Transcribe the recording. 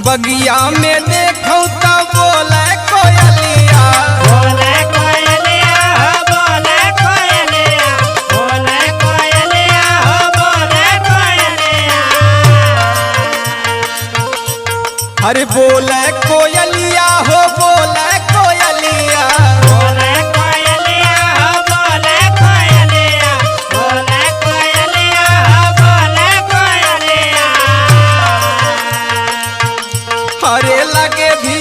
बगिया में देखो तो बोले कोयलिया, बोले कोयलिया हो बोले कोयलिया, बोले कोयलिया हो बोले कोयलिया। अरे बोले कोयलिया हो बोले कोयलिया, बोले कोयलिया हो बोले कोयलिया, बोले कोयलिया हो बोले कोयलिया। अरे लगे भी